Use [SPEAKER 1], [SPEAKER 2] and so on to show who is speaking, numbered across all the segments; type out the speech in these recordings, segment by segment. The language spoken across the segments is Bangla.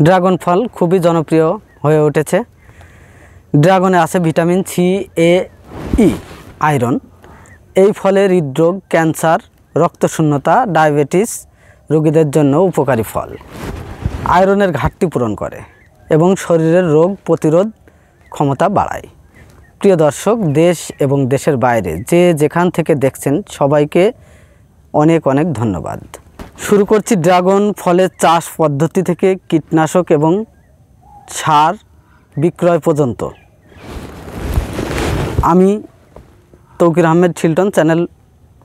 [SPEAKER 1] ড্রাগন ফল খুবই জনপ্রিয় হয়ে উঠেছে। ড্রাগনে আছে ভিটামিন সি, এ, ই, আয়রন। এই ফলে হৃদরোগ, ক্যান্সার, রক্তশূন্যতা, ডায়াবেটিস রোগীদের জন্য উপকারী ফল। আয়রনের ঘাটতি পূরণ করে এবং শরীরের রোগ প্রতিরোধ ক্ষমতা বাড়ায়। প্রিয় দর্শক, দেশ এবং দেশের বাইরে যে যেখান থেকে দেখছেন সবাইকে অনেক অনেক ধন্যবাদ। শুরু করছি ড্রাগন ফলের চাষ পদ্ধতি থেকে কীটনাশক এবং সার বিক্রয় পর্যন্ত। আমি তৌকির আহমেদ ছিলটন চ্যানেল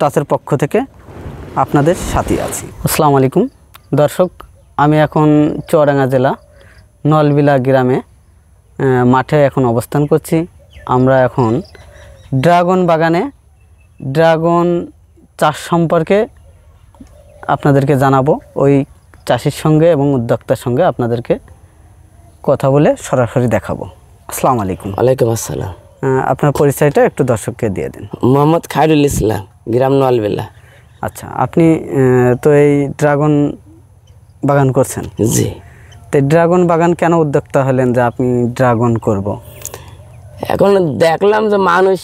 [SPEAKER 1] টাচের পক্ষ থেকে আপনাদের সাথে আছি। আসসালামু আলাইকুম দর্শক, আমি এখন চুয়াডাঙ্গা জেলা নলবিলা গ্রামে মাঠে এখন অবস্থান করছি। আমরা এখন ড্রাগন বাগানে ড্রাগন চাষ সম্পর্কে আপনাদেরকে জানাবো। ওই চাষির সঙ্গে এবং উদ্যোক্তার সঙ্গে আপনাদেরকে কথা বলে সরাসরি দেখাবো। আসসালামু আলাইকুম।
[SPEAKER 2] ওয়ালাইকুম আসসালাম।
[SPEAKER 1] আপনার পরিচয়টা একটু দর্শককে দিয়ে দিন।
[SPEAKER 2] মোহাম্মদ খায়রুল ইসলাম, গ্রাম নলবেলা।
[SPEAKER 1] আচ্ছা, আপনি তো এই ড্রাগন বাগান করছেন?
[SPEAKER 2] জি।
[SPEAKER 1] তো ড্রাগন বাগান কেন উদ্যোক্তা হলেন যে আপনি ড্রাগন করব?
[SPEAKER 2] এখন দেখলাম যে মানুষ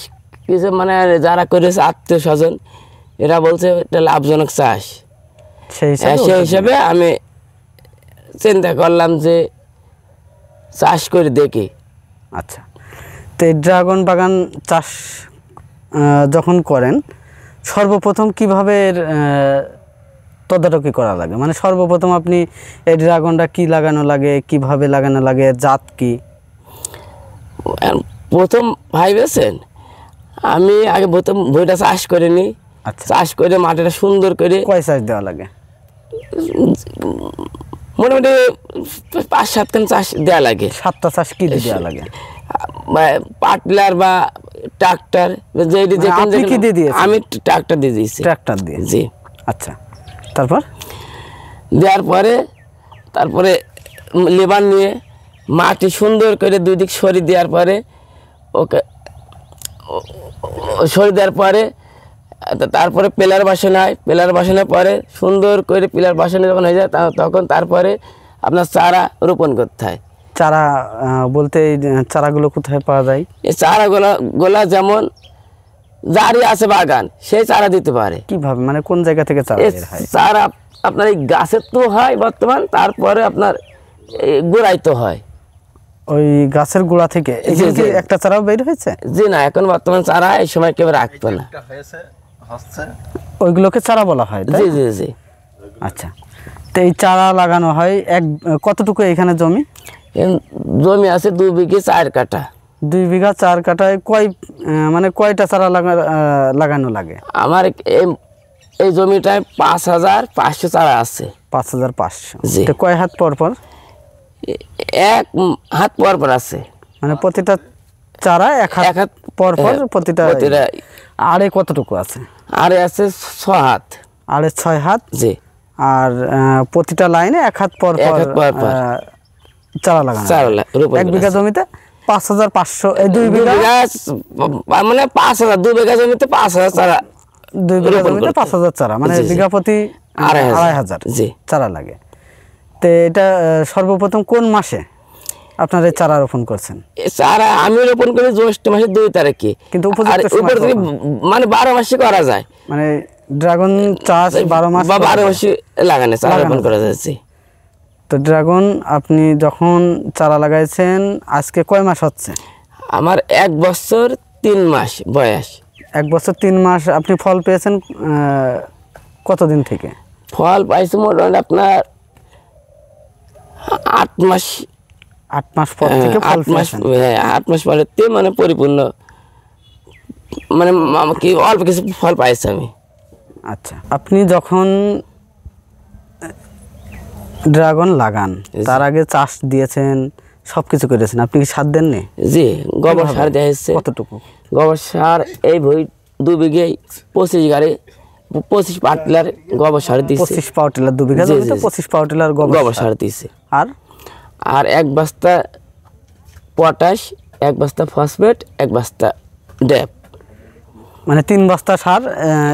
[SPEAKER 2] কিছু মানে যারা করেছে আত্মীয় স্বজন, এরা বলছে এটা লাভজনক চাষ। সেই হিসাবে আমি চিন্তা করলাম যে চাষ করে দেখি।
[SPEAKER 1] আচ্ছা, তো এই ড্রাগন বাগান চাষ যখন করেন সর্বপ্রথম কিভাবে তদারকি করা লাগে? মানে সর্বপ্রথম আপনি এই ড্রাগনটা কি লাগানো লাগে, কিভাবে লাগানো লাগে, জাত কি?
[SPEAKER 2] প্রথম ভাইবেছেন আমি আগে প্রথম বইটা চাষ করে নিই।
[SPEAKER 1] আচ্ছা,
[SPEAKER 2] চাষ করে মাটিটা সুন্দর করে
[SPEAKER 1] কয় চাষ দেওয়া লাগে?
[SPEAKER 2] মোটামুটি 5-7 খান চাষ দেওয়া লাগে।
[SPEAKER 1] 7টা চাষ কি দেওয়া লাগে?
[SPEAKER 2] পাটলার বা ট্রাক্টর, আমি ট্রাক্টর দিয়ে দিয়েছি।
[SPEAKER 1] ট্রাক্টর দিয়ে?
[SPEAKER 2] জি।
[SPEAKER 1] আচ্ছা, তারপর
[SPEAKER 2] দেওয়ার পরে তারপরে লেবার নিয়ে মাটি সুন্দর করে 2 দিক সরিয়ে দেওয়ার পরে ওকে সরিয়ে দেওয়ার পরে তারপরে পিলার বসানো হয়। পিলার বসানোর পরে সুন্দর করে পিলার বসানো যখন হয়ে যায় তখন তারপরে আপনার চারা রোপণ করতে হয়।
[SPEAKER 1] চারা বলতে এই চারাগুলো কোথায় পাওয়া যায়?
[SPEAKER 2] এই চারাগুলা যেমন যারই আছে বাগান সেই চারা দিতে পারে।
[SPEAKER 1] কিভাবে, মানে কোন জায়গা থেকে চারা বের হয়?
[SPEAKER 2] চারা আপনার এই গাছের তো হয় বর্তমান, তারপরে আপনার গোড়ায় তো হয়।
[SPEAKER 1] ওই গাছের গোড়া থেকে একটা চারাও বের হয়েছে?
[SPEAKER 2] জি না, এখন বর্তমান চারা এই সময় কেউ রাখবে না।
[SPEAKER 1] ওইগুলোকে চারা বলা হয়?
[SPEAKER 2] জি জি জি।
[SPEAKER 1] আচ্ছা, তো এই চারা লাগানো হয় কতটুকু এখানে জমি?
[SPEAKER 2] জমি আছে 2 বিঘে 4 কাঠা।
[SPEAKER 1] 2 বিঘা 4 কাঠায় মানে কয়টা চারা লাগানো লাগে?
[SPEAKER 2] আমার এই জমিটায় 5500 চারা আছে।
[SPEAKER 1] 5500?
[SPEAKER 2] জি।
[SPEAKER 1] তো কয় হাত পর পর?
[SPEAKER 2] 1 হাত পর পর আছে।
[SPEAKER 1] মানে প্রতিটা চারা 1 হাত পর পর প্রতিটা। আরে কতটুকু আছে?
[SPEAKER 2] আরে আছে 6 হাত।
[SPEAKER 1] আরে 6 হাত? জি। আর প্রতিটা লাইনে 1 হাত পর পর চারা লাগানো। 1 বিঘা জমিতে 5500, এই 2 বিঘা
[SPEAKER 2] মানে 5000, 2 বিঘা জমিতে 5000 চারা।
[SPEAKER 1] 2 বিঘা জমিতে 5000 চারা, মানে বিঘা প্রতি 2500 চারা লাগে। তো এটা সর্বপ্রথম কোন মাসে আপনারা চারা রোপণ করছেন?
[SPEAKER 2] চারা আমি রোপণ করি জ্যৈষ্ঠ মাসের 2 তারিখে। কিন্তু মানে 12 মাসে করা যায়।
[SPEAKER 1] মানে ড্রাগন চাষ 12 মাস
[SPEAKER 2] বা 12 মাসে লাগানো চারা রোপণ করা যাচ্ছে।
[SPEAKER 1] তো ড্রাগন আপনি যখন চারা লাগাইছেন আজকে কয় মাস হচ্ছে?
[SPEAKER 2] আমার 1 বছর 3 মাস বয়স।
[SPEAKER 1] 1 বছর 3 মাস। আপনি ফল পেয়েছেন কতদিন থেকে?
[SPEAKER 2] ফল পাইছি মোটামুটি আপনার 8 মাস।
[SPEAKER 1] 8 মাস পর থেকে ফল পেয়েছেন?
[SPEAKER 2] হ্যাঁ, 8 মাস পরে মানে পরিপূর্ণ, মানে কি অল্প কিছু ফল পাইছি আমি।
[SPEAKER 1] আচ্ছা, আপনি যখন ড্রাগন লাগান তার আগে চাষ দিয়েছেন, সবকিছু করেছেন, আপনি কি সার দেননি?
[SPEAKER 2] জি, গোবর সার দেওয়া হয়েছে।
[SPEAKER 1] কতটুকু
[SPEAKER 2] গোবর সার? এই 2 বিঘে 25 গাড়ি 25 পাউটিলার গোবর সার দিয়েছে।
[SPEAKER 1] 25 পাউটিলার? 2 বিঘা জমিতে 25 পাউটিলার গোবর সার
[SPEAKER 2] দিয়েছে।
[SPEAKER 1] আর
[SPEAKER 2] 1 বস্তা পটাশ, 1 বস্তা ফসফেট, 1 বস্তা ড্যাপ,
[SPEAKER 1] মানে 3 বস্তা সার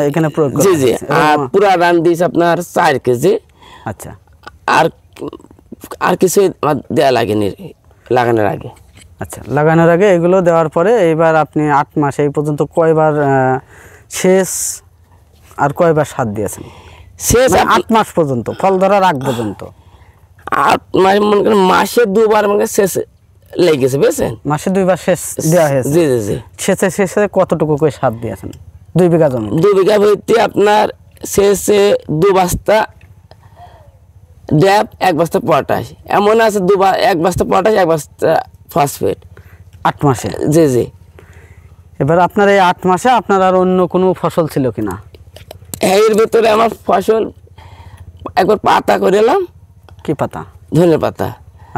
[SPEAKER 1] এখানে প্রয়োগ করা।
[SPEAKER 2] জি জি। আর পুরা রান দিয়েছে আপনার 4 কেজি।
[SPEAKER 1] আচ্ছা,
[SPEAKER 2] আর আর কিছু আমার দেওয়া লাগেনি লাগানোর আগে।
[SPEAKER 1] আচ্ছা, লাগানোর আগে এগুলো দেওয়ার পরে এইবার আপনি 8 মাস এই পর্যন্ত কয়বার সেচ আর কয়বার সার দিয়েছেন?
[SPEAKER 2] শেষ
[SPEAKER 1] 8 মাস পর্যন্ত, ফল ধরার আগ পর্যন্ত
[SPEAKER 2] 8 মাস মনে করেন মাসে 2 বার মনে করেন শেষ লেগেছে, বুঝছেন?
[SPEAKER 1] মাসে 2 বার সেচ দেওয়া হয়েছে।
[SPEAKER 2] জি জি জি।
[SPEAKER 1] শেষে কতটুকু করে সার দিয়েছেন 2 বিঘা জমি?
[SPEAKER 2] 2 বিঘা ভর্তি আপনার শেষে 2 বস্তা ড্যাপ, 1 বস্তা পটাশ, এমন আছে 1 বস্তা পটাশ 1 বস্তা ফসফেট
[SPEAKER 1] 8 মাসে।
[SPEAKER 2] জি জি।
[SPEAKER 1] এবার আপনার এই 8 মাসে আপনার আর অন্য কোনো ফসল ছিল কিনা?
[SPEAKER 2] এর ভিতরে আমার ফসল একবার পাতা করেলাম।
[SPEAKER 1] কি পাতা?
[SPEAKER 2] ধনের পাতা।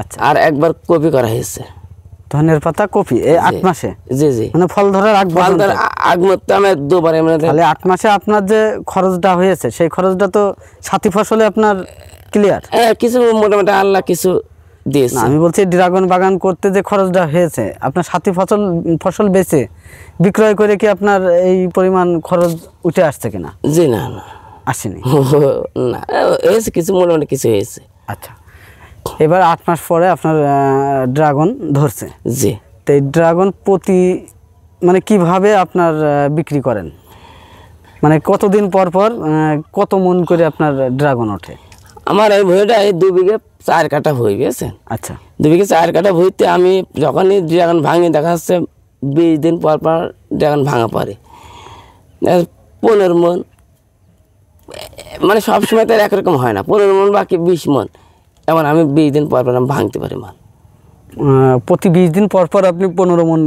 [SPEAKER 1] আচ্ছা,
[SPEAKER 2] আর একবার কপি করা হয়েছে।
[SPEAKER 1] ধনের পাতা, কপি এই 8 মাসে?
[SPEAKER 2] জি জি।
[SPEAKER 1] মানে ফল ধরার আগ পর্যন্ত?
[SPEAKER 2] আগ মধ্যে আমি 2 বার এমনি।
[SPEAKER 1] তাহলে 8 মাসে আপনার যে খরচটা হয়েছে সেই খরচটা তো সাথী ফসলে আপনার ক্লিয়ার?
[SPEAKER 2] হ্যাঁ, কিছু মোটামুটি আল্লাহ কিছু দিয়েছে।
[SPEAKER 1] না, আমি বলছি ড্রাগন বাগান করতে যে খরচটা হয়েছে আপনার সাথী ফসল বেচে বিক্রয় করে কি আপনার এই পরিমাণ খরচ উঠে আসছে কিনা?
[SPEAKER 2] জি না না,
[SPEAKER 1] আসেনি।
[SPEAKER 2] না হয়েছে কিছু, মোটামুটি কিছু হয়েছে।
[SPEAKER 1] আচ্ছা, এবার 8 মাস পরে আপনার ড্রাগন ধরছে।
[SPEAKER 2] জি।
[SPEAKER 1] তো এই ড্রাগন প্রতি মানে কিভাবে আপনার বিক্রি করেন? মানে কতদিন পর পর কত মন করে আপনার ড্রাগন ওঠে?
[SPEAKER 2] আমার এই ভুঁইটা 2 বিঘে 4 কাঠা ভুঁই, বুঝছেন?
[SPEAKER 1] আচ্ছা,
[SPEAKER 2] 2 বিঘে 4 কাঠা ভুঁইতে আমি যখনই ড্রাগন ভাঙি দেখা যাচ্ছে 20 দিন পর পর ড্রাগন ভাঙা পড়ে 15 মন, মানে সবসময় তো একরকম হয় না, 15 মন বাকি 20 মন, এমন আমি 20 দিন পর পর আমি ভাঙতে পারি মাল।
[SPEAKER 1] প্রতি 20 দিন পর পর আপনি 15 মন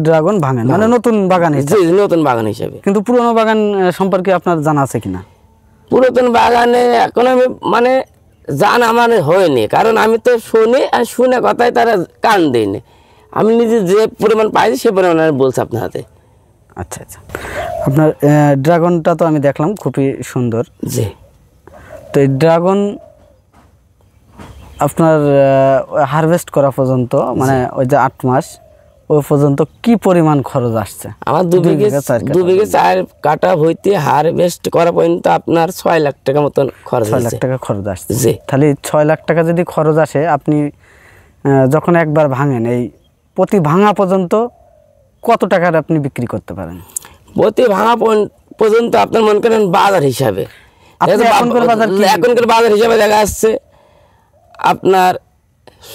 [SPEAKER 1] ড্রাগন ভাঙেন, মানে নতুন বাগান হিসেবে?
[SPEAKER 2] জি, নতুন বাগান হিসেবে।
[SPEAKER 1] কিন্তু পুরনো বাগান সম্পর্কে আপনার জানা আছে কিনা?
[SPEAKER 2] পুরাতন বাগানে এখন আমি মানে জানা মানে হয়নি, কারণ আমি তো শুনি আর শুনে কথায় তারা কান দিইনি। আমি নিজে যে পরিমাণ পাইছি সে পরিমাণ আমি বলছি আপনার হাতে।
[SPEAKER 1] আচ্ছা আচ্ছা, আপনার ড্রাগনটা তো আমি দেখলাম খুবই সুন্দর।
[SPEAKER 2] জি।
[SPEAKER 1] তো এই ড্রাগন আপনার হারভেস্ট করা পর্যন্ত মানে ওই যে 8 মাস ওই পর্যন্ত কি পরিমাণ খরচ আসছে?
[SPEAKER 2] আমার 2 বিঘে 4 কাঠা হইতে হারভেস্ট করা পর্যন্ত আপনার 6 লাখ টাকা মতন খরচ
[SPEAKER 1] 6 লাখ টাকা খরচ আসছে।
[SPEAKER 2] জি।
[SPEAKER 1] তাহলে 6 লাখ টাকা যদি খরচ আসে, আপনি যখন একবার ভাঙেন এই প্রতি ভাঙা পর্যন্ত কত টাকার আপনি বিক্রি করতে পারেন?
[SPEAKER 2] প্রতি ভাঙা পর্যন্ত আপনার মনে করেন বাজার হিসাবে, এখনকার বাজার হিসাবে দেখা যাচ্ছে আপনার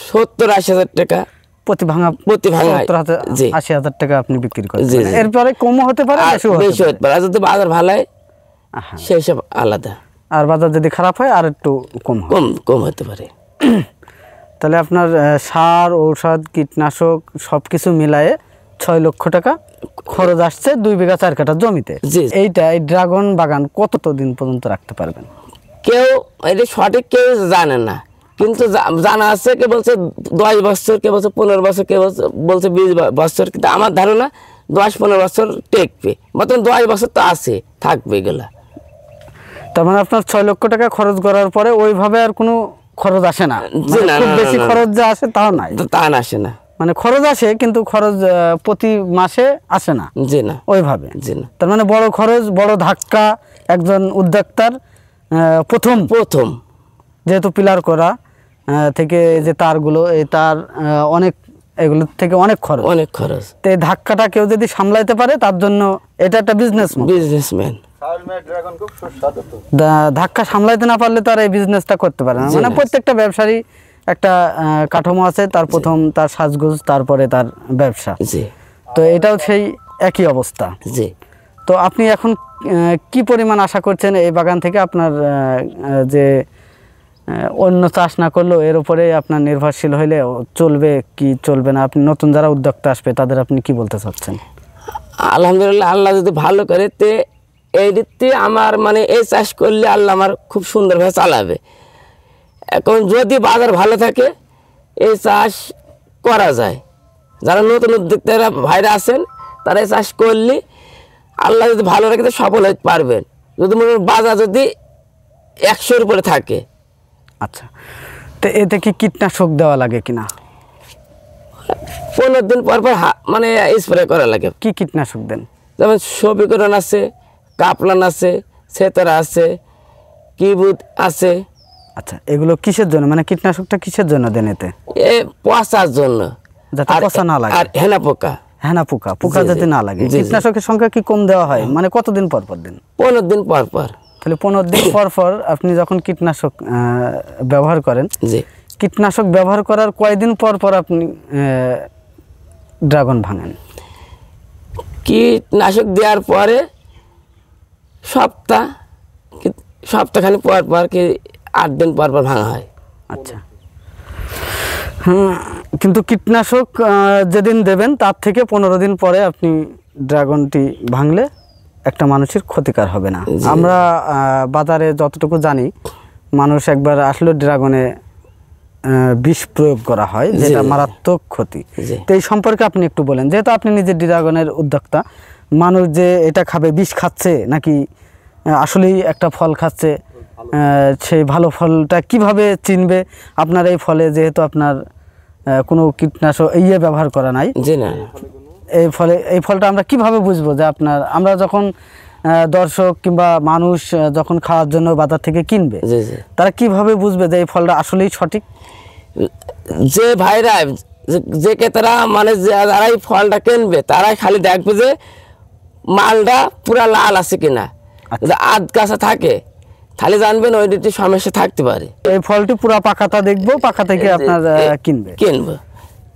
[SPEAKER 2] 70-80 হাজার টাকা প্রতি ভাঙা
[SPEAKER 1] 80,000 টাকা আপনি বিক্রি করেন। এরপরে কমও হতে পারে,
[SPEAKER 2] বেশি হতে পারে, যদি বাজার ভালো হয় সেই সব আলাদা,
[SPEAKER 1] আর বাজার যদি খারাপ হয় আর একটু
[SPEAKER 2] কম হতে পারে।
[SPEAKER 1] তাহলে আপনার সার, ঔষধ, কীটনাশক সবকিছু মিলায়ে 6 লক্ষ টাকা খরচ আসছে 2 বিঘা 4 কাঠা জমিতে। এইটা এই ড্রাগন বাগান কতদিন পর্যন্ত রাখতে পারবেন?
[SPEAKER 2] কেউ এটা সঠিক কেউ জানে না, কিন্তু জানা আছে কে বলছে 10 বছর, কে বলছে 15 বছর, কে বলছে 20 বছর, কিন্তু আমার ধারণা 10-15 বছর টেকবে, মতন 10 বছর তো আছে, থাকবে এগুলা।
[SPEAKER 1] তার মানে আপনার 6 লক্ষ টাকা খরচ করার পরে ওইভাবে আর কোনো খরচ আসে না? খুব বেশি খরচ যা আসে তাও নাই?
[SPEAKER 2] তা আসে না,
[SPEAKER 1] মানে খরচ আসে কিন্তু খরচ প্রতি মাসে আসে না।
[SPEAKER 2] জি না,
[SPEAKER 1] ওইভাবে।
[SPEAKER 2] জি না।
[SPEAKER 1] তার মানে বড় খরচ, বড় ধাক্কা একজন উদ্যোক্তার প্রথম যেহেতু পিলার করা থেকে যে তারগুলো, এই তার অনেক, এগুলো থেকে অনেক খরচ। তো এই ধাক্কাটা কেউ যদি সামলাইতে পারে তার জন্য এটা একটা বিজনেসম্যান। ধাক্কা সামলাইতে না পারলে তার এই বিজনেসটা করতে পারে না। মানে প্রত্যেকটা ব্যবসারই একটা কাঠামো আছে, তার প্রথম তার সাজগোজ, তারপরে তার ব্যবসা। তো এটাও সেই একই অবস্থা। তো আপনি এখন কি পরিমাণ আশা করছেন এই বাগান থেকে? আপনার যে অন্য চাষ না করলেও এর উপরে আপনার নির্ভরশীল হইলে চলবে কি চলবে না, আপনি নতুন যারা উদ্যোক্তা আসবে তাদের আপনি কি বলতে চাচ্ছেন?
[SPEAKER 2] আলহামদুলিল্লাহ, আল্লাহ যদি ভালো করে তে এই দিকতে আমার মানে এই চাষ করলে আল্লাহ আমার খুব সুন্দরভাবে চালাবে। এখন যদি বাজার ভালো থাকে এই চাষ করা যায়, যারা নতুন উদ্যোক্তারা ভাইরা আছেন তারা এই চাষ করলে আল্লাহ যদি ভালো রাখে সফল হতে পারবেন, যদি মনে বাজার যদি 100-এর উপরে থাকে।
[SPEAKER 1] আচ্ছা, তো এতে কি কীটনাশক দেওয়া লাগে কিনা?
[SPEAKER 2] 15 দিন পর মানে স্প্রে করা লাগে।
[SPEAKER 1] কি কীটনাশক দেন?
[SPEAKER 2] যেমন সবিকরণ আছে, কাপলান আছে, সেতারা আছে, কিবুত আছে,
[SPEAKER 1] আচ্ছা, এগুলো কিসের জন্য, মানে কীটনাশকটা কিসের জন্য দেন এতে?
[SPEAKER 2] এ পচার জন্য,
[SPEAKER 1] যাতে পচা না লাগে।
[SPEAKER 2] আর হেনা পোকা,
[SPEAKER 1] পোকা যাতে না লাগে। কীটনাশকের সংখ্যা কি কম দেওয়া হয়, মানে কতদিন পর পর দেন?
[SPEAKER 2] 15 দিন পর পর।
[SPEAKER 1] তাহলে 15 দিন পর পর আপনি যখন কীটনাশক ব্যবহার করেন, কীটনাশক ব্যবহার করার কয়দিন পর পর আপনি ড্রাগন ভাঙেন?
[SPEAKER 2] কীটনাশক দেওয়ার পরে সপ্তাহখানি পর পর, কি 8 দিন পর পর ভাঙা হয়।
[SPEAKER 1] আচ্ছা, কিন্তু কীটনাশক যেদিন দেবেন তার থেকে 15 দিন পরে আপনি ড্রাগনটি ভাঙলে একটা মানুষের ক্ষতিকার হবে না। আমরা বাজারে যতটুকু জানি, মানুষ একবার আসলে ড্রাগনে বিষ প্রয়োগ করা হয়, যেটা মারাত্মক ক্ষতি। তো এই সম্পর্কে আপনি একটু বলেন, যেহেতু আপনি নিজে ড্রাগনের উদ্যোক্তা, মানুষ যে এটা খাবে বিষ খাচ্ছে নাকি আসলেই একটা ফল খাচ্ছে, সেই ভালো ফলটা কিভাবে চিনবে আপনার এই ফলে, যেহেতু আপনার কোনো কীটনাশক ব্যবহার করা নাই?
[SPEAKER 2] জি না।
[SPEAKER 1] এই ফলটা আমরা কিভাবে বুঝবো যে আমরা যখন দর্শক কিংবা মানুষ যখন খাওয়ার জন্য বাজার থেকে কিনবে, তারা কিভাবে বুঝবে যে এই ফলটা আসলেই সঠিক?
[SPEAKER 2] যে ভাইরা, যে ক্রেতারা, মানে যারা এই ফলটা কিনবে, তারাই খালি দেখবে যে মালটা পুরা লাল আছে কিনা। আধ কাঁচা থাকে, তাহলে জানবেন ওইটি সমস্যা থাকতে পারে।
[SPEAKER 1] এই ফলটি পুরা পাকাটা দেখবো, পাকা থেকে আপনার কিনবো।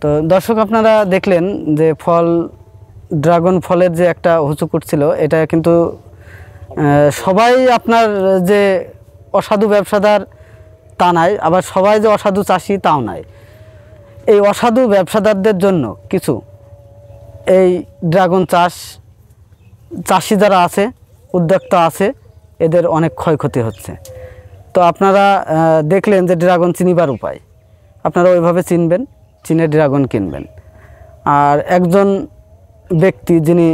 [SPEAKER 1] তো দর্শক, আপনারা দেখলেন যে ড্রাগন ফলের যে একটা হুচুকুট ছিল, এটা কিন্তু সবাই আপনার যে অসাধু ব্যবসাদার তা নাই, আবার সবাই যে অসাধু চাষি তাও নাই। এই অসাধু ব্যবসাদারদের জন্য কিছু এই ড্রাগন চাষি যারা আছে, উদ্যোক্তা আছে, এদের অনেক ক্ষয়ক্ষতি হচ্ছে। তো আপনারা দেখলেন যে ড্রাগন চিনিবার উপায়, আপনারা ওইভাবে চিনবেন, চিনে ড্রাগন কিনবেন। আর একজন ব্যক্তি যিনি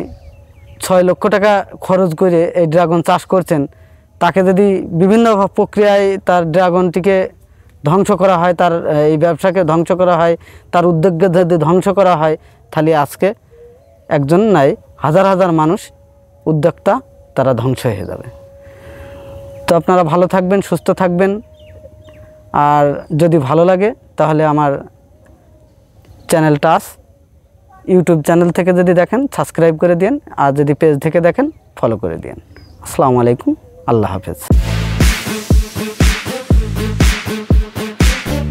[SPEAKER 1] 6 লক্ষ টাকা খরচ করে এই ড্রাগন চাষ করছেন, তাকে যদি বিভিন্ন প্রক্রিয়ায় তার ড্রাগনটিকে ধ্বংস করা হয়, তার এই ব্যবসাকে ধ্বংস করা হয়, তার উদ্যোগকে যদি ধ্বংস করা হয়, তাহলে আজকে একজন নাই, হাজার হাজার মানুষ উদ্যোক্তা তারা ধ্বংস হয়ে যাবে। তো আপনারা ভালো থাকবেন, সুস্থ থাকবেন। আর যদি ভালো লাগে তাহলে আমার চ্যানেলটা ইউটিউব চ্যানেল থেকে যদি দেখেন, সাবস্ক্রাইব করে দিন, আর যদি পেজ থেকে দেখেন, ফলো করে দিন। আসসালামু আলাইকুম, আল্লাহ হাফেজ।